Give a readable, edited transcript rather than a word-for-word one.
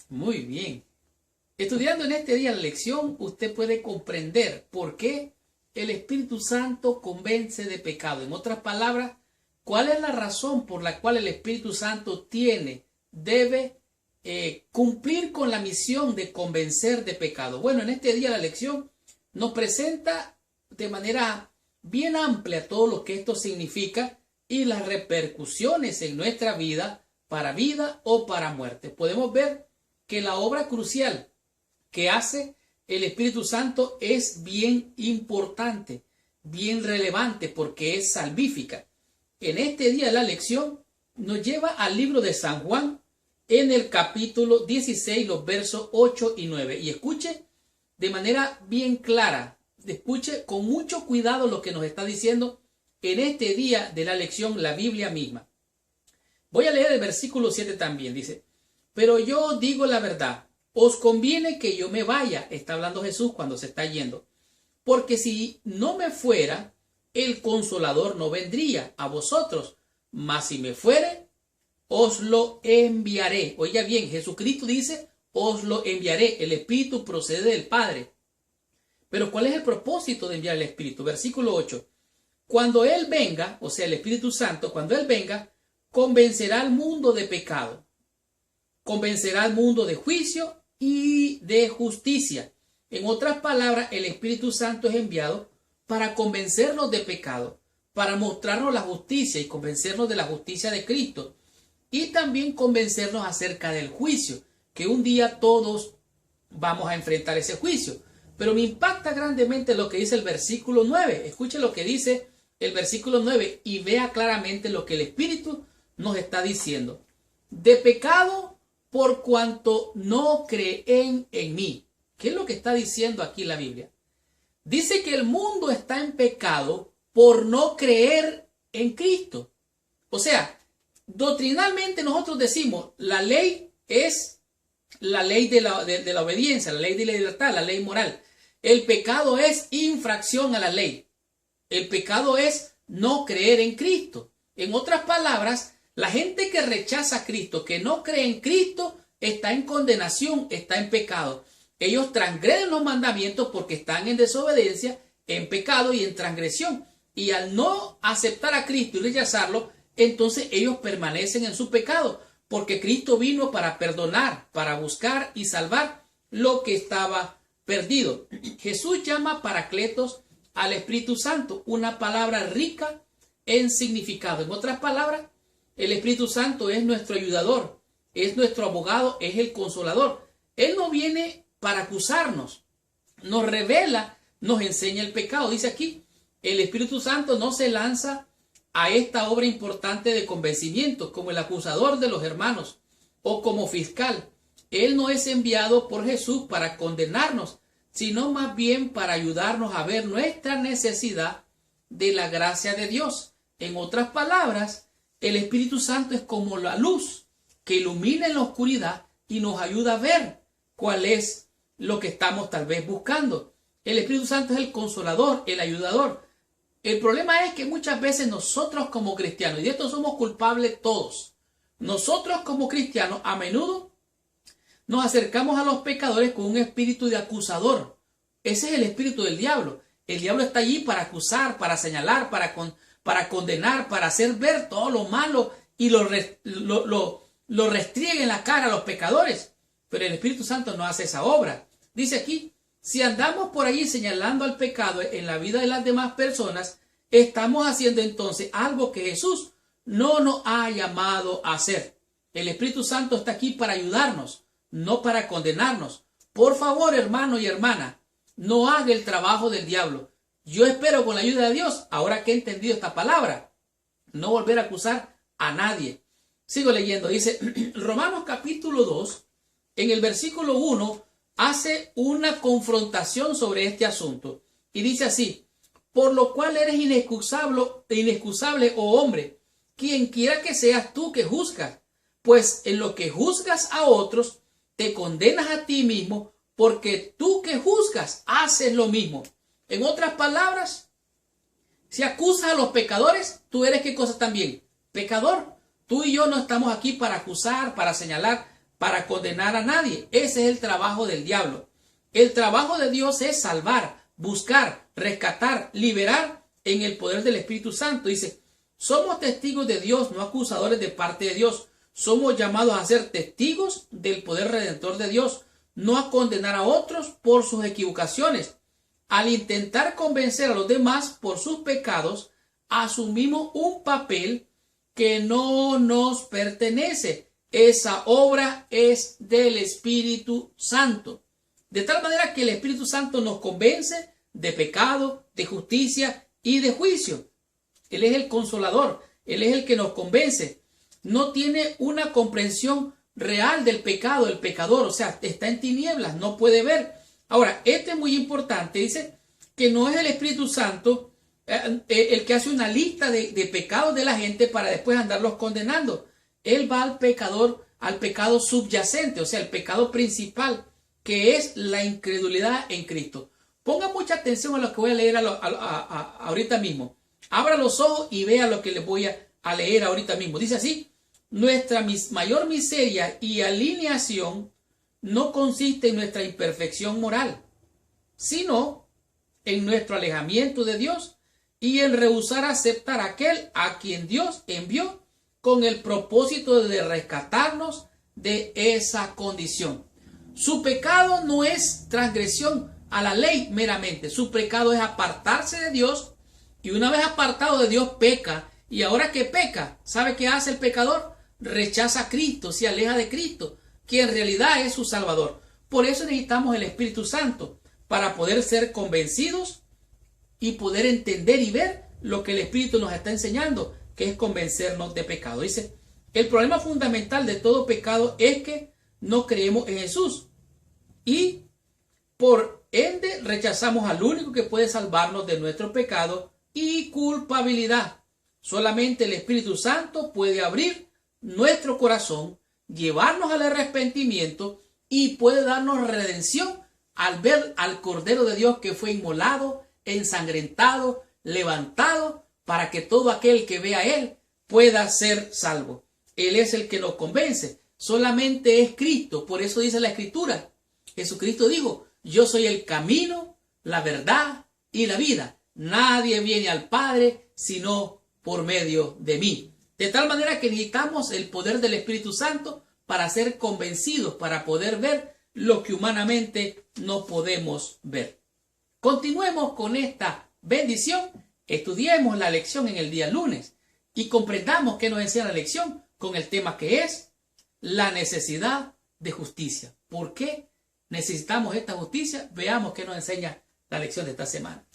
Muy bien. Estudiando en este día la lección, usted puede comprender por qué el Espíritu Santo convence de pecado. En otras palabras, ¿cuál es la razón por la cual el Espíritu Santo debe cumplir con la misión de convencer de pecado? Bueno, en este día la lección nos presenta de manera bien amplia todo lo que esto significa y las repercusiones en nuestra vida o para muerte. Podemos ver que la obra crucial que hace el Espíritu Santo es bien importante, bien relevante, porque es salvífica. En este día la lección nos lleva al libro de San Juan en el capítulo 16, los versos 8 y 9. Y escuche de manera bien clara, escuche con mucho cuidado lo que nos está diciendo en este día de la lección la Biblia misma. Voy a leer el versículo 7 también, dice: pero yo digo la verdad, os conviene que yo me vaya, está hablando Jesús cuando se está yendo, porque si no me fuera, el Consolador no vendría a vosotros, mas si me fuere, os lo enviaré. Oiga bien, Jesucristo dice, os lo enviaré, el Espíritu procede del Padre. Pero ¿cuál es el propósito de enviar el Espíritu? Versículo 8, cuando Él venga, o sea el Espíritu Santo, cuando Él venga, convencerá al mundo de pecado, convencerá al mundo de juicio y de justicia. En otras palabras, el Espíritu Santo es enviado para convencernos de pecado, para mostrarnos la justicia y convencernos de la justicia de Cristo, y también convencernos acerca del juicio, que un día todos vamos a enfrentar ese juicio. Pero me impacta grandemente lo que dice el versículo 9. Escuche lo que dice el versículo 9 y vea claramente lo que el Espíritu nos está diciendo. De pecado por cuanto no creen en mí. ¿Qué es lo que está diciendo aquí la Biblia? Dice que el mundo está en pecado por no creer en Cristo. O sea, doctrinalmente nosotros decimos, la ley es la ley de la obediencia, la ley de la libertad, la ley moral. El pecado es infracción a la ley. El pecado es no creer en Cristo. En otras palabras, la gente que rechaza a Cristo, que no cree en Cristo, está en condenación, está en pecado. Ellos transgreden los mandamientos porque están en desobediencia, en pecado y en transgresión. Y al no aceptar a Cristo y rechazarlo, entonces ellos permanecen en su pecado, porque Cristo vino para perdonar, para buscar y salvar lo que estaba perdido. Jesús llama Paracletos al Espíritu Santo, una palabra rica en significado. En otras palabras, el Espíritu Santo es nuestro ayudador, es nuestro abogado, es el consolador. Él no viene para acusarnos, nos revela, nos enseña el pecado. Dice aquí, el Espíritu Santo no se lanza a esta obra importante de convencimiento como el acusador de los hermanos o como fiscal. Él no es enviado por Jesús para condenarnos, sino más bien para ayudarnos a ver nuestra necesidad de la gracia de Dios. En otras palabras, el Espíritu Santo es como la luz que ilumina en la oscuridad y nos ayuda a ver cuál es lo que estamos tal vez buscando. El Espíritu Santo es el consolador, el ayudador. El problema es que muchas veces nosotros como cristianos, y de esto somos culpables todos, nosotros como cristianos a menudo nos acercamos a los pecadores con un espíritu de acusador. Ese es el espíritu del diablo. El diablo está allí para acusar, para señalar, para condenar, para hacer ver todo lo malo y lo restriegue en la cara a los pecadores. Pero el Espíritu Santo no hace esa obra. Dice aquí, si andamos por allí señalando al pecado en la vida de las demás personas, estamos haciendo entonces algo que Jesús no nos ha llamado a hacer. El Espíritu Santo está aquí para ayudarnos, no para condenarnos. Por favor, hermano y hermana, no haga el trabajo del diablo. Yo espero con la ayuda de Dios, ahora que he entendido esta palabra, no volver a acusar a nadie. Sigo leyendo, dice Romanos capítulo 2, en el versículo 1, hace una confrontación sobre este asunto. Y dice así, por lo cual eres inexcusable, oh hombre, quien quiera que seas tú que juzgas, pues en lo que juzgas a otros, te condenas a ti mismo, porque tú que juzgas haces lo mismo. En otras palabras, si acusas a los pecadores, tú eres ¿qué cosa también? Pecador. Tú y yo no estamos aquí para acusar, para señalar para condenar a nadie. Ese es el trabajo del diablo. El trabajo de Dios es salvar, buscar, rescatar, liberar en el poder del Espíritu Santo. Dice, somos testigos de Dios, no acusadores de parte de Dios. Somos llamados a ser testigos del poder redentor de Dios, no a condenar a otros por sus equivocaciones. Al intentar convencer a los demás por sus pecados, asumimos un papel que no nos pertenece. Esa obra es del Espíritu Santo. De tal manera que el Espíritu Santo nos convence de pecado, de justicia y de juicio. Él es el consolador, Él es el que nos convence. No tiene una comprensión real del pecado, el pecador, o sea, está en tinieblas, no puede ver. Ahora, este es muy importante, dice que no es el Espíritu Santo el que hace una lista de pecados de la gente para después andarlos condenando. Él va al pecador, al pecado subyacente, o sea, el pecado principal, que es la incredulidad en Cristo. Ponga mucha atención a lo que voy a leer ahorita mismo. Abra los ojos y vea lo que les voy a leer ahorita mismo. Dice así: nuestra mayor miseria y alineación no consiste en nuestra imperfección moral, sino en nuestro alejamiento de Dios y en rehusar aceptar a aquel a quien Dios envió con el propósito de rescatarnos de esa condición. Su pecado no es transgresión a la ley meramente. Su pecado es apartarse de Dios, y una vez apartado de Dios peca. Y ahora que peca, ¿sabe qué hace el pecador? Rechaza a Cristo, se aleja de Cristo, que en realidad es su Salvador. Por eso necesitamos el Espíritu Santo, para poder ser convencidos y poder entender y ver lo que el Espíritu nos está enseñando, que es convencernos de pecado. Dice, el problema fundamental de todo pecado es que no creemos en Jesús y por ende rechazamos al único que puede salvarnos de nuestro pecado y culpabilidad. Solamente el Espíritu Santo puede abrir nuestro corazón, llevarnos al arrepentimiento y puede darnos redención al ver al Cordero de Dios que fue inmolado, ensangrentado, levantado, para que todo aquel que vea a Él pueda ser salvo. Él es el que nos convence. Solamente es Cristo. Por eso dice la Escritura. Jesucristo dijo, yo soy el camino, la verdad y la vida. Nadie viene al Padre sino por medio de mí. De tal manera que necesitamos el poder del Espíritu Santo para ser convencidos, para poder ver lo que humanamente no podemos ver. Continuemos con esta bendición, estudiemos la lección en el día lunes y comprendamos qué nos enseña la lección con el tema que es la necesidad de justicia. ¿Por qué necesitamos esta justicia? Veamos qué nos enseña la lección de esta semana.